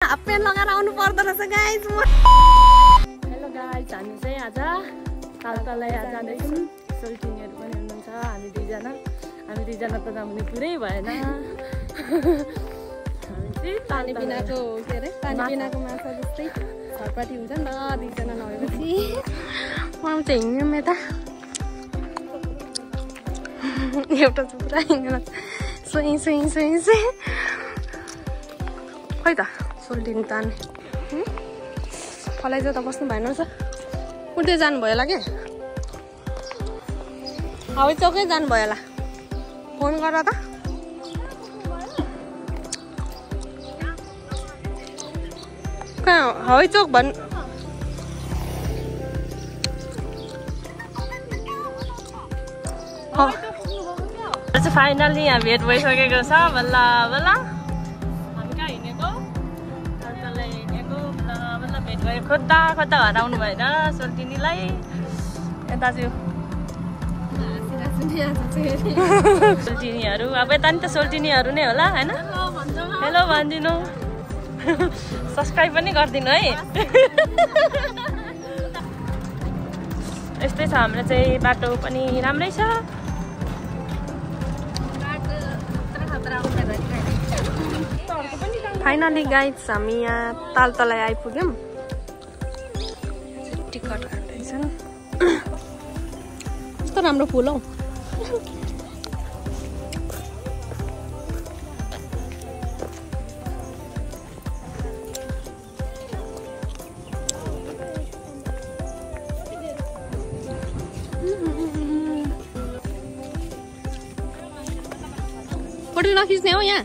Half pant लगाएर आउनु पर्दो रहेछ गाइस। हेलो गाइस, हामी चाहिँ आज तालतलै जाँदैछौँ। सोल्टिनीहरू पनि हुनुहुन्छ, हामी दुईजना त जाने पुरै भएन। पानी बिनाको के अरे पानी बिनाको माछा जस्तै छटपटी हुन्छ नि त दुईजना नभएपछि। म चाहिँ हिँड्यौँ यता एउटा चाहिँ पुरा हिँडेर सोही खै त सोल्टिनी तान्ने फलाइ चाहिँ त बस्नु भएन रहेछ। उठ्दै जानुभयो होला क्या, हवाई चौकै जानुभयो होला। फोन गर त कहाँ हवाई चौक भन्नु। फाइनली यहाँ भेट भइसकेको छ बल्ल बल्ल। हामी कहाँ हिँडेको तालतलै हिँडेको बल्ल भेट भयो। खोज्दा हराउनु भएन सोल्टिनीलाई। यता चाहिँ सोल्टिनीहरू अब यता नि त सोल्टिनीहरू नै होला होइन। हेलो भनिदिनु, सब्सक्राइब पनि गरिदिनु है। यस्तै छ हाम्रो चाहिँ बाटो पनि राम्रै छ। फाइनली गाइस हामी यहाँ तालतलै आइपुग्यौँ। टिकट काट्दैछन्। कस्तो राम्रो फुल हौ। फोटो नखिच्ने हो यहाँ।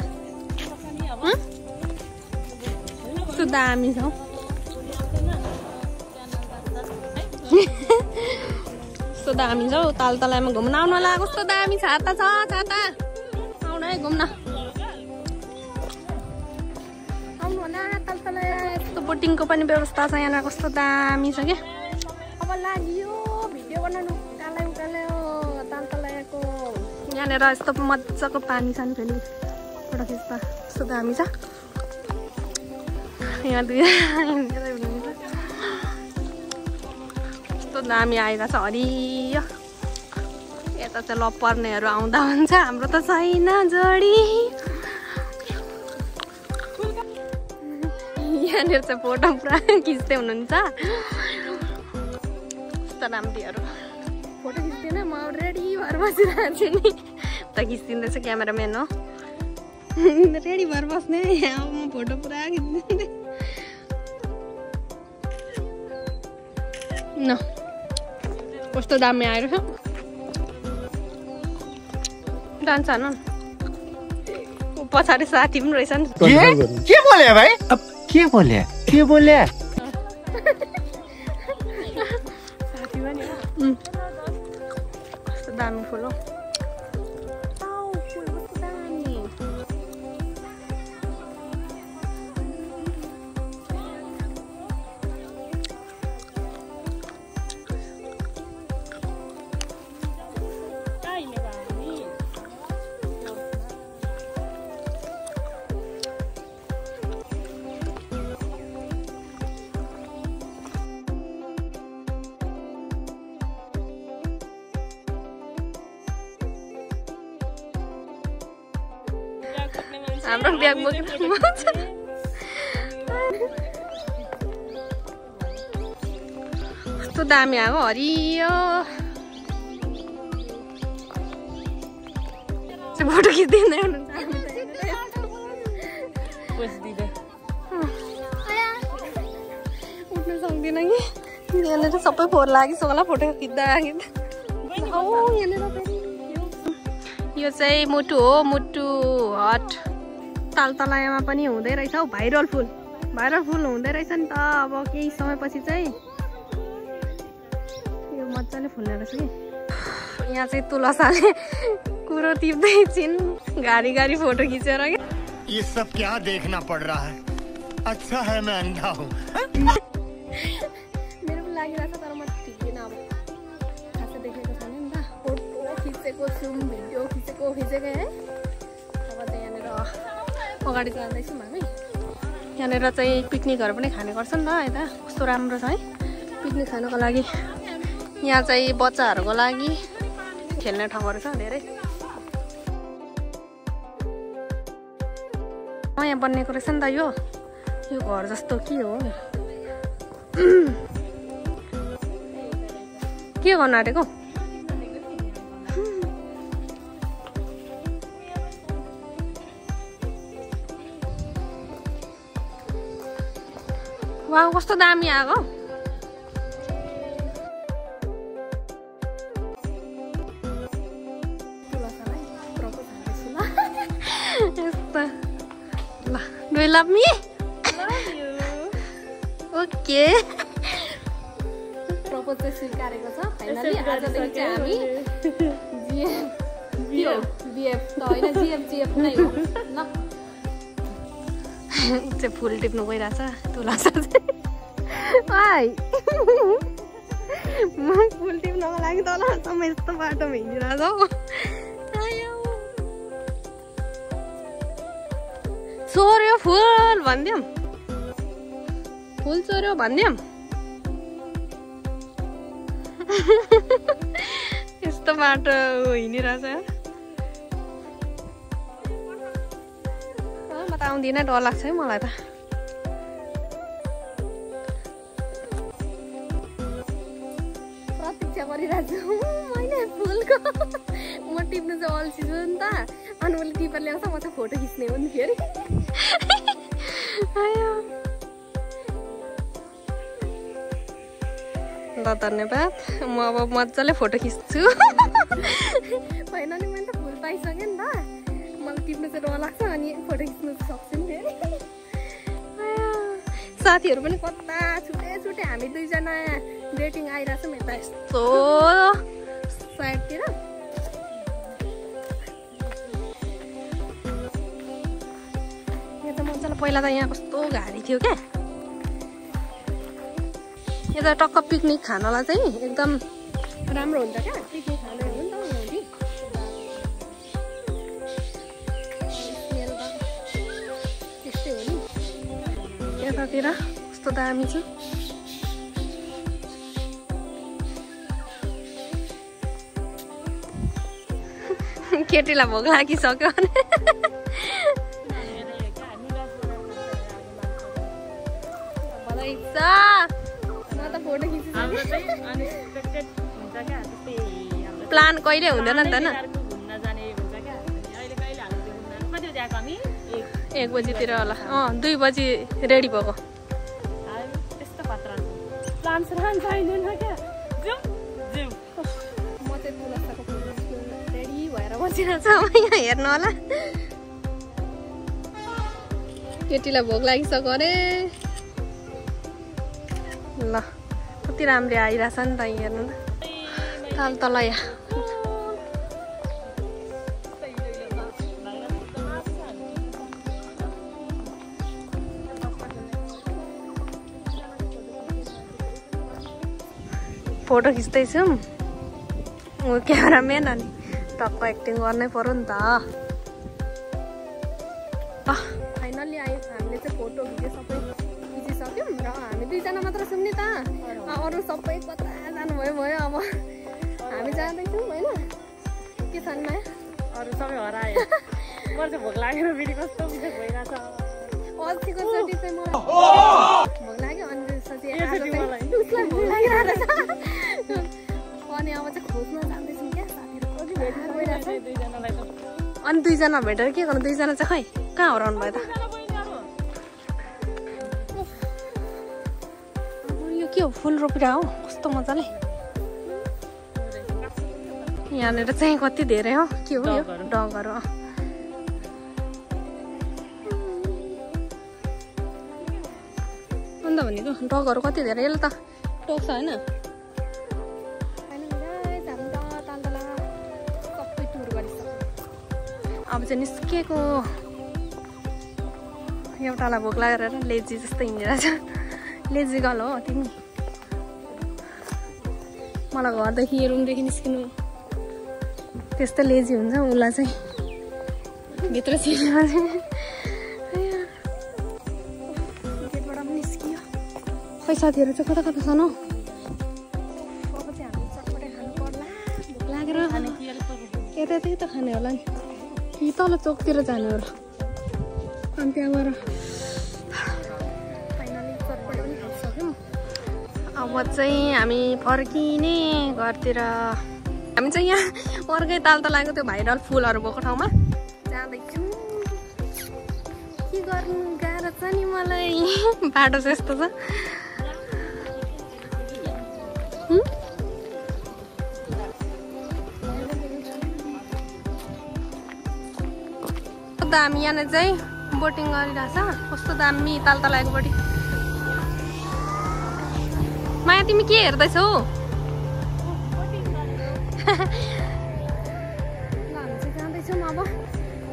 कस्तो दामी छ हौ। कस्तो दामी छ हौ। तालतलैमा घुम्न आउनु होला। कस्तो दामी छाता छ, छाता आउनु है घुम्न आउनु होला तालतलै। यस्तो बोटिङको पनि व्यवस्था छ यहाँ। कस्तो दामी छ क्या। अब लाग्यो भिडियो बनाउनु उकालै हो तालतलैको। यहाँनिर यस्तो मजाको पानी छ नि फेरि फोटो खिच्दा कस्तो दामी छ। यहाँ कस्तो दामी आइरहेको छ हरियो। यता चाहिँ लपर्नेहरू आउँदा हुन्छ, हाम्रो त छैन जोडी। यहाँनिर चाहिँ फोटो पुरा खिच्दै हुनुहुन्छ। कस्तो राम्रीहरू फोटो खिच्दैन। म रेडी भएर बसिरहेको छु नि। त खिचिदिँदैछ क्यामेराम्यान हो। रेडी भएर बस्ने। यहाँ म फोटो पुरा खिचिदिँदै न। कस्तो दामी आएर छ। जान्छ न पछाडि साथी पनि रहेछ नि। के बोले भाइ? अब के बोले साथी पनि कस्तो दामी फुल हो। हाम्रो ब्याग बोकेर कस्तो दामी आएको हरियो। फोटो खिच्दिँदै उठ्नु सक्दिनँ कि यहाँनिर सबै फोहोर लागिसक्यो होला फोटो खिच्दा। यो चाहिँ मुटु हो, मुटु हट। तालतलैमा पनि हुँदै रहेछ हौ भाइरल फुल हुँदै रहेछ नि त। अब केही समयपछि चाहिँ यो मजाले फुल्ने रहेछ कि। यहाँ चाहिँ तुलसाले कुरो टिप्दै छिन् गाडी फोटो खिचेर क्या। ये सब क्या देखना पड़ रहा है? अच्छा है मैं अंधा हूँ। मेरो पनि लागिरहेछ तर म ठिक्दिनँ। अब खासै देखेको छैन नि त। फोटो खिचेको छु, भिडियो खिचेको है। अब त यहाँनिर अगाडि जाँदैछौँ हामी। यहाँनिर चाहिँ पिकनिकहरू पनि खाने गर्छ नि त यता कस्तो राम्रो छ है पिकनिक खानको लागि यहाँ चाहिँ बच्चाहरूको लागि खेल्ने ठाउँहरू छ धेरै यहाँ बनिएको रहेछ नि त यो घर जस्तो के हो के गर्नु आँटेको वाह कस्तो दामी आएको Do you love me? Love you. Okay. Propose चाहिँ स्वीकारेको छ फाइनली आजदेखि चाहिँ हामी BF त होइन GF नै हो ल चाहिँ फुल टिप्नु गइरहेछ तुला हाई म फुल टिप्नको लागि तलसम्म यस्तो बाटोमा हिँडिरहेछ हौ चोर्यो फुल भनिदिउँ फुल चोर्यो भनिदिउँ यस्तो बाटो हिँडिरहेछ म त आउँदिनँ डर लाग्छ है मलाई त प्रतीक्षा गरिरहेको छु मैले फुलको म टिप्नु चाहिँ अल्छी छु नि त अनि उसले टिपेर ल्याउँछ म चाहिँ फोटो खिच्ने हो नि फेरि ल धन्यवाद म अब मजाले फोटो खिच्छु होइन नि मैले त फुल पाइसकेँ नि त मलाई टिप्नु चाहिँ डर लाग्छ अनि फोटो खिच्नु सक्छु नि फेरि साथीहरू पनि कता छुटे हामी दुईजना डेटिङ आइरहेछौँ यता यस्तो साइडतिर यहाँ त मजाले पहिला त यहाँ कस्तो घारी थियो क्या यता टक्क पिकनिक खानलाई चाहिँ एकदम राम्रो हुन्छ क्या पिकनिक खानु हो नि त भोलि त्यस्तै हो नि यतातिर कस्तो दामी छ केटीलाई भोक लागिसक्यो भने फोटो खिचिसकेँ प्लान कहिले हुँदैन नि त न 1 बजीतिर होला 2 बजी रेडी भएको प्लान छैन क्या म चाहिँ तुलसाको रेडी भएर बसिरहेछ यहाँ हेर्नु होला केटीलाई भोक लागिसक्यो अरे ल कति राम्रो आइरहेछ नि त हेर्नु न ताल तल यहाँ फोटो खिच्दैछौँ क्यामेराम्यान अनि टक्क एक्टिङ गर्नै पर्यो नि त फाइनल्ली आयो हामीले चाहिँ फोटो भिडियो सबै खिचिसक्यौँ र हामी दुईजना मात्र छौँ नि त अरू सबै कता जानुभयो अब हामी जाँदैछौँ होइन के छन् माया अरू सबै हरायो म चाहिँ भोक लागेर फेरि कस्तो बिजोग भइरहेछ अस्तिको चोटि चाहिँ मलाई भोक लाग्यो अनि उसलाई भोक लागिरहेको छ अनि अब चाहिँ खोज्न जाँदैछौँ क्या साथीहरू कति भेट्न गइरहेछ अनि दुईजना भेटेर के गर्नु दुईजना चाहिँ खै कहाँ हराउनु भयो त यो के हो फुल रोपिरहेको हो कस्तो मजाले यहाँनिर चाहिँ कति धेरै हो के हो यो डगहरू अन्त भनेको डगहरू कति धेरै यसले त टोक्छ होइन अब चाहिँ निस्केको एउटालाई भोक लागेर लेजी जस्तो हिँडिरहेछ लेजी गर्ल हो तिमी मलाई घरदेखि रुमदेखि निस्किनु त्यस्तो लेजी हुन्छ उसलाई चाहिँ भित्र छिरेर चाहिँ खै साथीहरू चाहिँ कता कता छन् हौ? अब चाहिँ हामी चटपटे खानु पर्ला, भोक लागेर। यता त्यही त खाने होला नि कि तल चोकतिर जाने होला। अनि त्यहाँ गएर फाइनली चटपटे पनि खाइसक्यौँ। अब चाहिँ हामी फर्किने घरतिर। हामी चाहिँ यहाँ अर्कै तालतलाको त्यो भाइरल फुलहरू भएको ठाउँमा जाँदैछौँ। के गर्नु गाह्रो छ नि मलाई, बाटो चाहिँ यस्तो छ। हामी यहाँनिर चाहिँ बोटिङ गरिरहेछ। कस्तो दामी तालतलाको बोटिङ। माया तिमी के हेर्दैछौ? ल हामी चाहिँ जाँदैछौँ अब।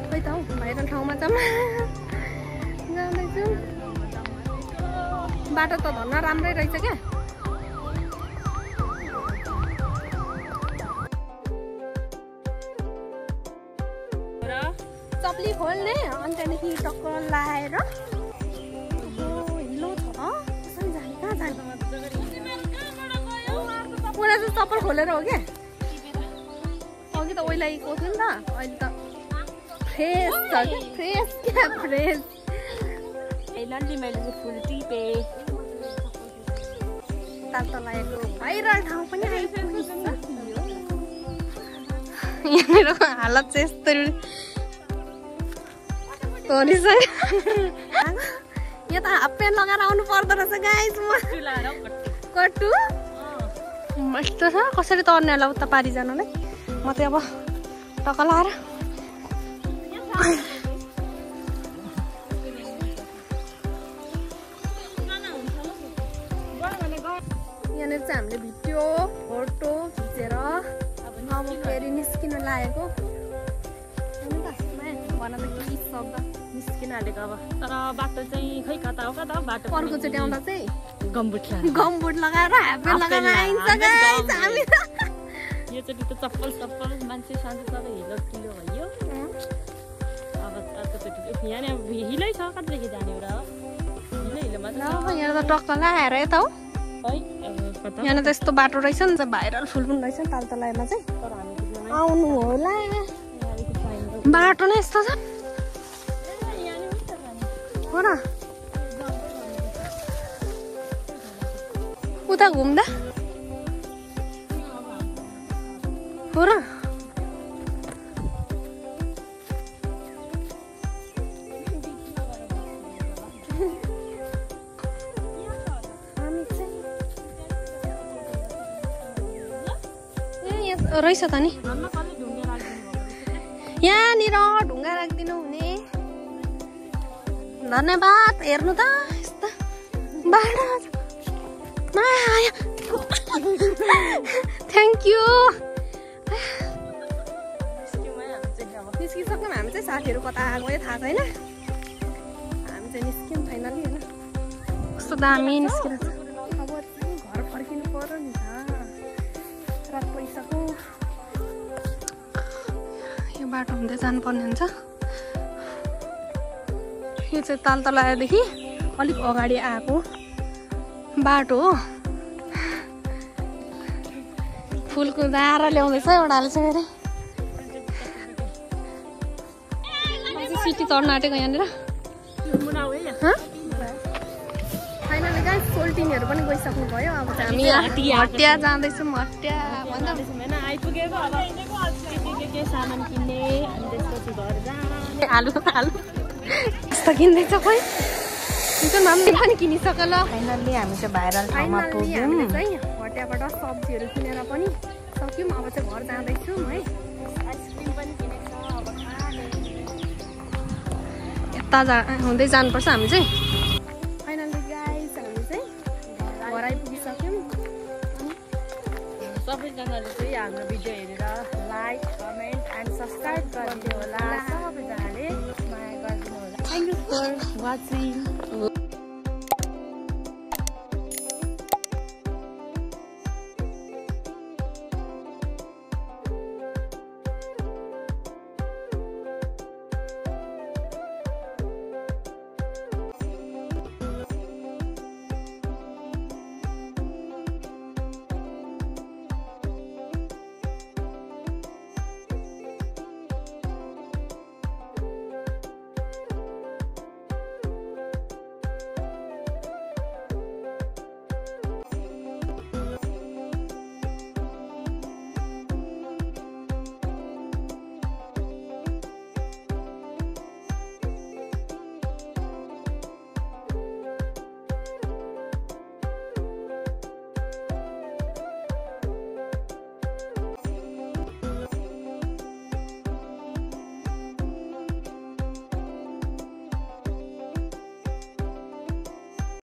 खै त हौ भाइरल ठाउँमा चाहिँ जाँदैछौँ। बाटो त धन्न राम्रै रहेछ क्या। चप्ली खोल्ने अनि त्यहाँदेखि टक्क लाएर हिलो छ कसरी जाने, कहाँ जाने? पुरा चाहिँ चप्पल खोलेर हो क्या। अघि त ओइलाइको थियो नि त, अहिले त फ्रेस छ क्या। फ्रेस क्या फ्रेस। मैले फुल टिपे तालतलाको भाइरल ठाउँ पनि आइपुग्छ। यहाँनिर हालत चाहिँ यस्तो यहाँ त हाफ प्यान्ट लगाएर आउनु पर्दो रहेछ गाइस। म कट्टु यस्तो छ कसरी तर्ने होला उता पारी जानुलाई। म चाहिँ अब टक्क लाएर यहाँनिर चाहिँ हामीले भिडियो फोटो खिचेर अब फेरि निस्किनु लागेको। भन त के शब्द निस्किन आँटेको अब। तर बाटो चाहिँ खै कता हो कता बाटो। अर्कोचोटि आउँदा चाहिँ गम्बुट लगाएर हाफ प्यान्ट लगाएर आइन्छ गाइस हामी। योचोटि त चप्पल मान्छे साँझ सबै हिलो किलो भयो। अब अर्कोचोटि यहाँ हिलै छ कतिदेखि जाने एउटा हिलो मात्र। यहाँ त टक्क लाएर यता हो। यहाँ त यस्तो बाटो रहेछ नि त, भाइरल फुल पनि रहेछ तालतलामा चाहिँ। आउनु होला, बाटो नै यस्तो छ हो र। उता घुम्दा हो र। रहेछ त नि यहाँनिर ढुङ्गा राखिदिनु हुने। धन्यवाद हेर्नु त यस्तो बाटो। Thank you. निस्किसक्यौँ हामी चाहिँ। साथीहरू कता गयो थाहा छैन। हामी चाहिँ निस्क्यौँ फाइनली होइन। कस्तो दामी निस्केर छ। अब घर फर्किनु पर्यो नि त, रात परिसक्यो। यो बाटो हुँदै जानुपर्ने हुन्छ। यो चाहिँ तालतलादेखि अलिक अगाडि आएको बाटो हो। फुलको दारा ल्याउँदैछ एउटाले चाहिँ अरे। सिटी चढ्न आँटेको यहाँनिर। फाइनली गाइस सोल्टिनीहरू पनि गइसक्नु भयो। अब चाहिँ हामी हटिया जाँदैछौँ। हटिया भन्दा आइपुगेको अब के सामान किन्ने अनि त्यसपछि घर जाने। आलु यस्तो किन्दैछ खोइ। मम्मी पनि किनिसक्यो ल। फाइनल्ली हामी चाहिँ भाइरल ठाउँमा पुग्यौँ। चाहिँ हटियाबाट सब्जीहरू किनेर पनि सक्यौँ। अब चाहिँ घर जाँदैछौँ है। आइसक्रिम पनि किनेको छ अब खाने। यता हुँदै जानुपर्छ हामी चाहिँ। फाइनल्ली गाइस हामी चाहिँ घर आइपुगिसक्यौँ। सबैजनाले चाहिँ हाम्रो भिडियो हेरेर लाइक कमेन्ट एन्ड सब्सक्राइब गरिदिनु होला। सबैजनाले माया गरिदिनु होला। Thank you for watching.